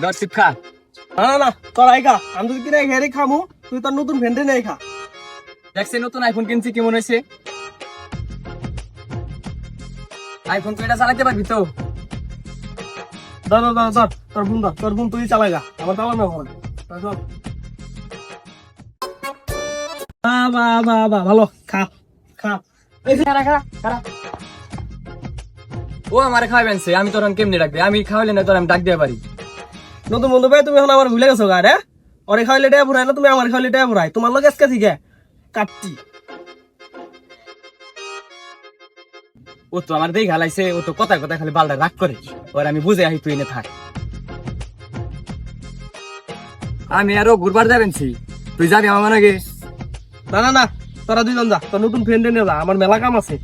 ধর চিপ খা। না না না তোর আইকা আমি যদি কিনে ঘেরে খামু তুই তোর নতুন ভেন্ডে নেই খা। দেখছি নতুন আইফোন কিনছি কেমন হয়েছে। আইফোন তো এটা চালাতে পারবি তো? ধর ধর ধর তোর বোন তুই চালাই যা আমার চালানো হবে না। বা ভালো খা খা এই যে খা খা। ও আমার খাওয়াবেন সে, আমি তোর কেমনি রাখবে? আমি খাওয়াইলে না তোর আমি ডাক দিয়ে পারি। নতুন বন্ধু ভাই তুমি এখন আমার ভুলে গেছো গা রে। ওরে খাইলে টাকা ফুরাই না তুমি আমার খাইলে টাকা ফুরাই তোমার লগে আজকে থেকে কাটতি। ও তো আমার দেখে হালাইছে, ও তো কথায় কথায় খালি বালটা রাগ করে। ওর আমি বুঝে আহি তুই এনে থাক। আমি আরো ঘুরবার যাবেনছি, তুই যাবি আমার মনে গে? না না না তোরা দুইজন যা তোর নতুন ফ্রেন্ডে নিয়ে যা আমার মেলা কাম আছে।